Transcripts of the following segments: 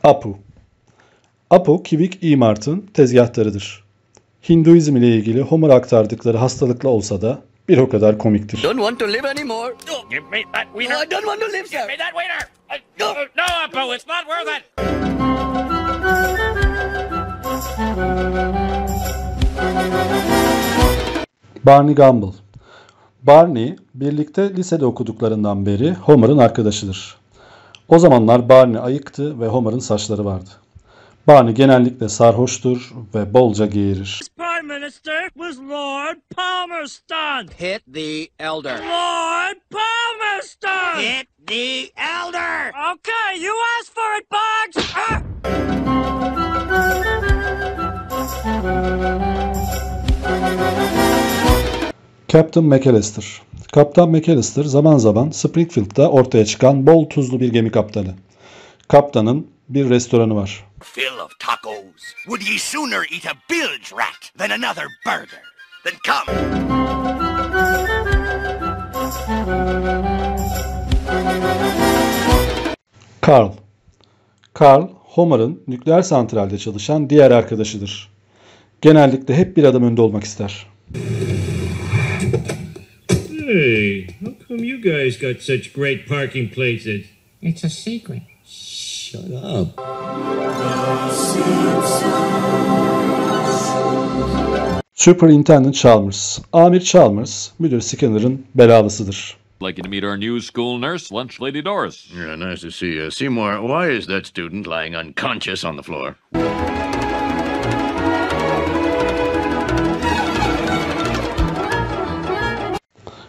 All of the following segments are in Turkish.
Apu. Apu, Kivik İmart'ın tezgahtarıdır. Hinduizm ile ilgili Homer aktardıkları hastalıklı olsa da bir o kadar komiktir. Don't want to live anymore. Give me that wiener. No, I don't want to live, sir. Give me that wiener. No, Apu, it's not worth it. Barney Gamble. Barney, birlikte lisede okuduklarından beri Homer'ın arkadaşıdır. O zamanlar Barney ayıktı ve Homer'ın saçları vardı. Barney genellikle sarhoştur ve bolca geğirir. Prime Minister was Lord Palmerston. Hit the elder. Lord Palmerston. Hit the elder. Okay, you asked for it, Bugs. Captain Mcallster. Kaptan Mcallster zaman zaman Springfield'da ortaya çıkan bol tuzlu bir gemi kaptanı. Kaptanın bir restoranı var. Fill of tacos. Would ye sooner eat a bilge rat than another burger? Then come. Carl. Carl, Homer'ın nükleer santralde çalışan diğer arkadaşıdır. Genellikle hep bir adım önde olmak ister. Hey, how come you guys got such great parking places? It's a secret. Shut up. Superintendent Chalmers. Amir Chalmers, müdür Skinner'ın belalısıdır. Like you to meet our new school nurse, Lunch Lady Doris. Yeah, nice to see you. Seymour, why is that student lying unconscious on the floor?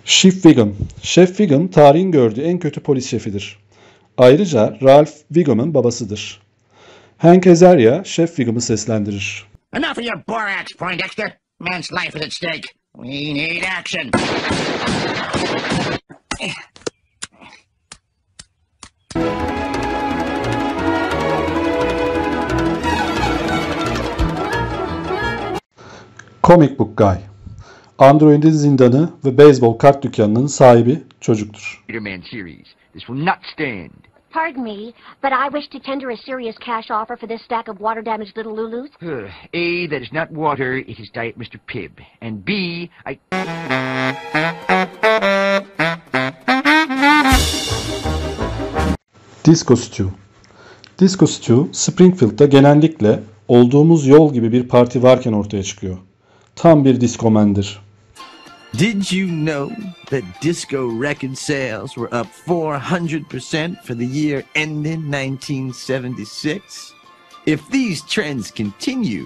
Chef Wiggum. Chef Wiggum, tarihin gördüğü en kötü polis şefidir. Ayrıca Ralph Wiggum'un babasıdır. Hank Azaria, Chef Wiggum'u seslendirir. Enough of your borax, Poindexter. Man's life is at stake. We need action. Comic Book Guy. Android'in zindanı ve beyzbol kart dükkanının sahibi çocuktur. Spider-Man series. This will not stand. Pardon me, but I wish to tender a serious cash offer for this stack of water-damaged little Lulus. A, that is not water, it is Diet Mr. Pibb. And B, I... Disco Stew. Disco Stew, Springfield'da genellikle olduğumuz yol gibi bir parti varken ortaya çıkıyor. Tam bir diskomendir. Did you know that disco record sales were up 400% for the year ending 1976? If these trends continue...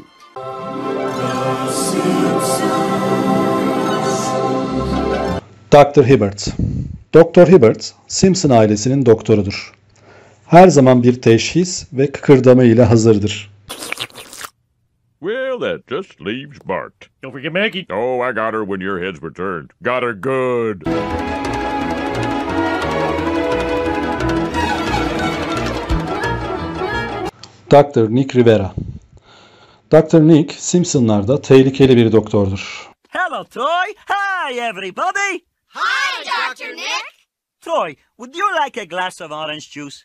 Dr. Hibbert. Dr. Hibbert, Simpson ailesinin doktorudur. Her zaman bir teşhis ve kıkırdama ile hazırdır. Well, that just leaves Bart. Don't forget Maggie. Oh, I got her when your heads were turned. Got her good. Dr. Nick Rivera. Dr. Nick, Simpsonlarda tehlikeli bir doktordur. Hello, Troy. Hi, everybody. Hi, Dr. Nick. Troy, would you like a glass of orange juice?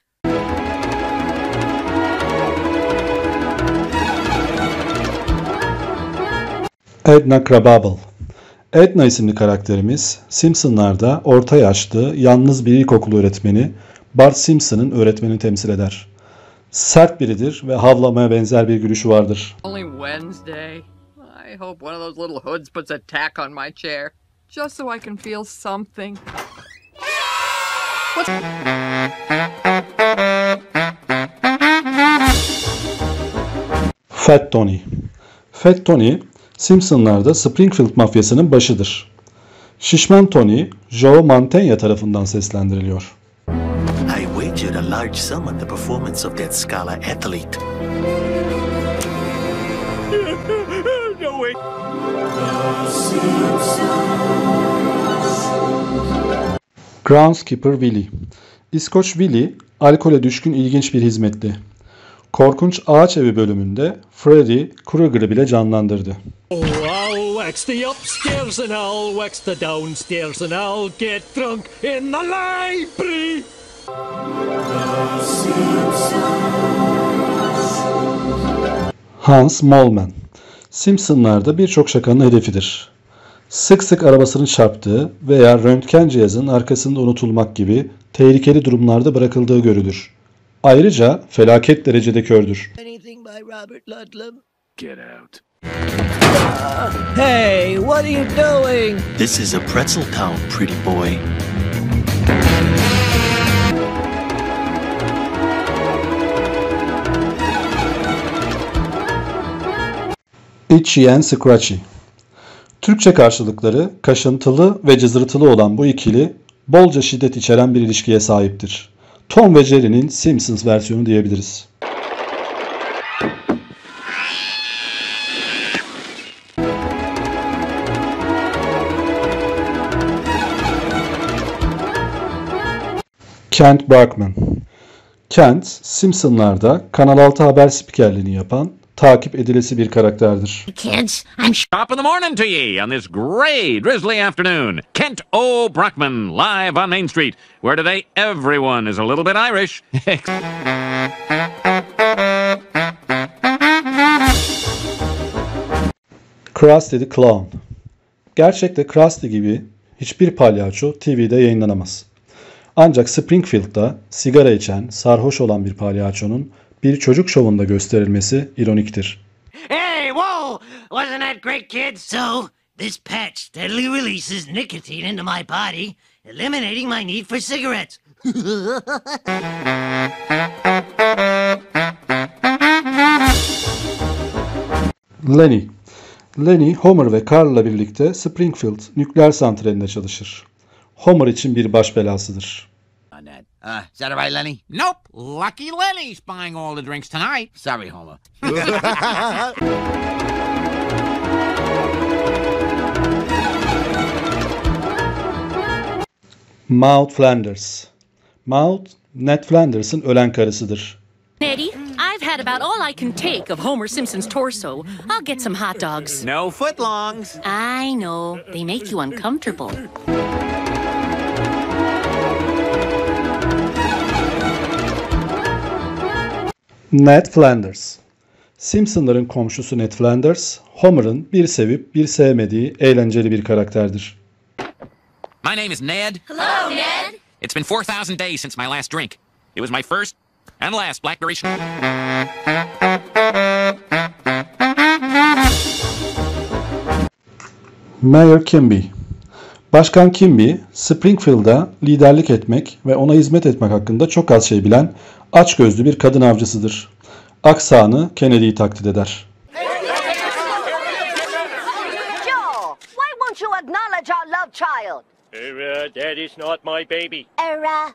Edna Krabappel. Edna isimli karakterimiz Simpsonlarda orta yaşlı, yalnız bir ilkokul öğretmeni Bart Simpson'ın öğretmenini temsil eder. Sert biridir ve havlamaya benzer bir gülüşü vardır. Only Wednesday. I hope one of those little hoods puts a tack on my chair, just so I can feel something. Fat Tony. Fat Tony, Simpsonlarda Springfield mafyasının başıdır. Şişman Tony, Joe Mantegna tarafından seslendiriliyor. I wagered a large sum on the performance of that scholar athlete. No way. Groundskeeper Willie. İskoç Willie, alkole düşkün ilginç bir hizmetli. Korkunç Ağaç Evi bölümünde Freddy Krueger'ı bile canlandırdı. Oh, I'll wax the upstairs and I'll wax the downstairs and I'll get drunk in the library. Hans Moleman. Simpsonlar'da birçok şakanın hedefidir. Sık sık arabasının çarptığı veya röntgen cihazının arkasında unutulmak gibi tehlikeli durumlarda bırakıldığı görülür. Ayrıca felaket derecede kördür. Get out. Hey, what are you doing? This is a pretzel town, pretty boy. Itchy and Scratchy. Türkçe karşılıkları kaşıntılı ve cızırtılı olan bu ikili bolca şiddet içeren bir ilişkiye sahiptir. Tom ve Jerry'nin Simpsons versiyonu diyebiliriz. Kent Brockman. Kent, Simpsonlar'da Kanal 6 haber spikerliğini yapan, takip edilesi bir karakterdir. Kids, I'm Top of the morning to ye on this gray, drizzly afternoon. Kent O. Brockman, live on Main Street, where today everyone is a little bit Irish. Krusty the Clown. Gerçekte Krusty gibi hiçbir palyaço TV'de yayınlanamaz. Ancak Springfield'da sigara içen, sarhoş olan bir palyaçonun bir çocuk şovunda gösterilmesi ironiktir. Hey, whoa! Wasn't that great, kids? So, this patch steadily releases nicotine into my body, eliminating my need for cigarettes. Lenny. Lenny, Homer ve Carl'la birlikte Springfield nükleer santralinde çalışır. Homer için bir baş belasıdır. Is that right, Lenny? Nope. Lucky Lenny's buying all the drinks tonight. Sorry, Homer. Maude Flanders. Maude, Ned Flanders'ın ölen karısıdır. Eddie, I've had about all I can take of Homer Simpson's torso. I'll get some hot dogs. No footlongs. I know. They make you uncomfortable. Ned Flanders. Simpsonların komşusu Ned Flanders, Homer'ın bir sevip bir sevmediği eğlenceli bir karakterdir. My name is Ned. Hello, Ned. It's been 4,000 days since my last drink. It was my first and last blackberry. Mayor Quimby. Başkan Quimby, Springfield'a liderlik etmek ve ona hizmet etmek hakkında çok az şey bilen açgözlü bir kadın avcısıdır. Aksanı Kennedy'yi taklit eder. Joe, why won't you acknowledge our love child? That is not my baby. Where?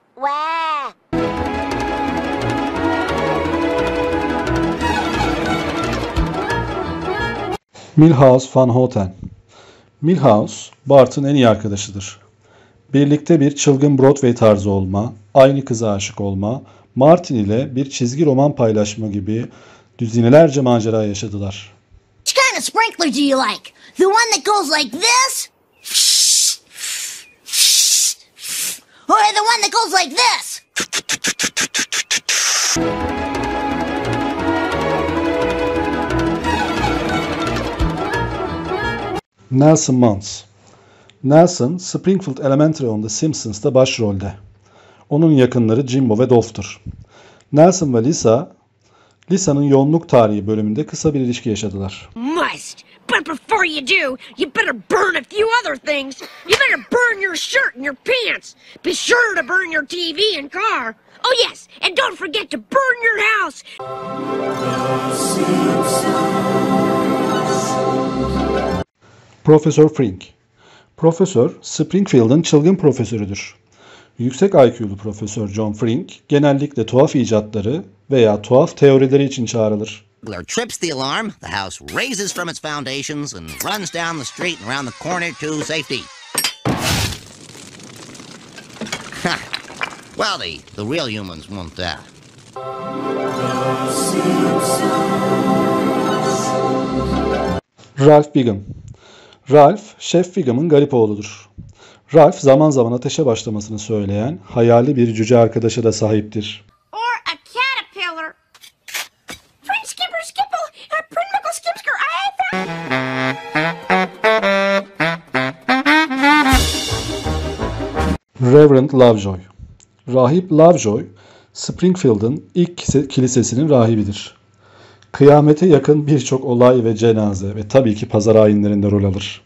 Milhouse Van Houten. Milhouse, Bart'ın en iyi arkadaşıdır. Birlikte bir çılgın Broadway tarzı olma, aynı kıza aşık olma, Martin ile bir çizgi roman paylaşma gibi düzinelerce macera yaşadılar. Which kind of sprinkler do you like? The one that goes like this? Or the one that goes like this? Nelson Muntz. Nelson, Springfield Elementary on The Simpsons'ta başrolde. Onun yakınları Jimbo ve Dolph'tur. Nelson ve Lisa'nın yoğunluk tarihi bölümünde kısa bir ilişki yaşadılar. Must, but before you do, you better burn a few other things. You better burn your shirt and your pants. Be sure to burn your TV and car. Oh yes, and don't forget to burn your house. Prof.Frink. Profesör, Springfield'ın çılgın profesörüdür. Yüksek IQ'lu Profesör John Frink genellikle tuhaf icatları veya tuhaf teorileri için çağrılır. Trips the alarm, the house raises from its foundations and runs down the street and around the corner to safety. Well, the real humans want that. Ralph Wiggum. Ralph, Şef Wiggum'ın garip oğludur. Ralph zaman zaman ateşe başlamasını söyleyen hayali bir cüce arkadaşa da sahiptir. Or a caterpillar. Prince Skipper Skipple, Prince Reverend Lovejoy. Rahip Lovejoy, Springfield'ın ilk kilisesinin rahibidir. Kıyamete yakın birçok olay ve cenaze ve tabii ki pazar ayinlerinde rol alır.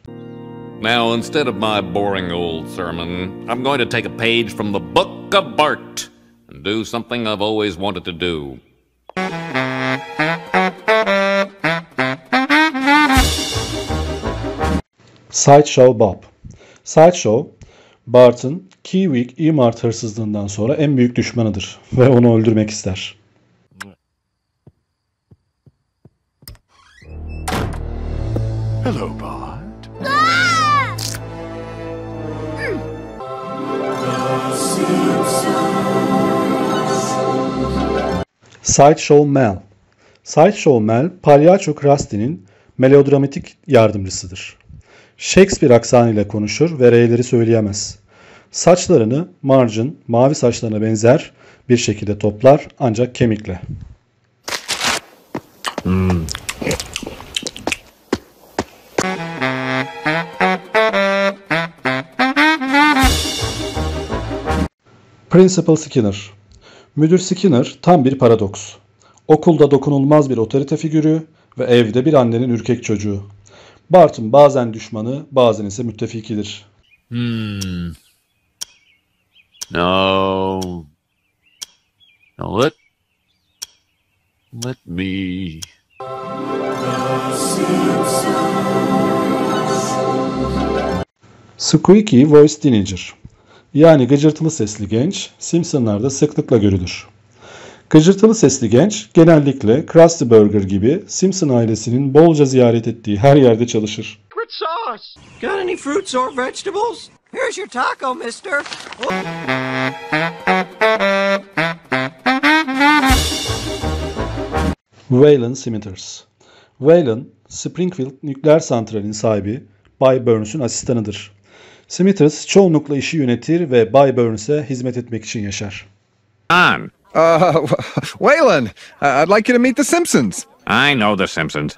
Now, instead of my boring old sermon, I'm going to take a page from the Book of Bart and do something I've always wanted to do. Sideshow Bob. Sideshow, Bart'ın Keywick E-Mart hırsızlığından sonra en büyük düşmanıdır ve onu öldürmek ister. Hello, Bart. Sideshow Mel. Sideshow Mel, palyaço Krusty'nin melodramatik yardımcısıdır. Shakespeare aksanıyla konuşur ve R'leri söyleyemez. Saçlarını Marge'ın mavi saçlarına benzer bir şekilde toplar ancak kemikle. Principal Skinner. Müdür Skinner tam bir paradoks. Okulda dokunulmaz bir otorite figürü ve evde bir annenin ürkek çocuğu. Bart'ın bazen düşmanı, bazen ise müttefikidir. No. Now let me. Squeaky Voice Teenager. Yani gıcırtılı sesli genç, Simpsonlarda sıklıkla görülür. Gıcırtılı sesli genç genellikle Krusty Burglar gibi Simpson ailesinin bolca ziyaret ettiği her yerde çalışır. What sauce? Got any fruits or vegetables? Here's your taco, mister. Waylon Smithers. Waylon, Springfield nükleer santralinin sahibi Bay Burns'ün asistanıdır. Smithers çoğunlukla işi yönetir ve Bay Burns'e hizmet etmek için yaşar. On. Waylon, I'd like you to meet the Simpsons. I know the Simpsons.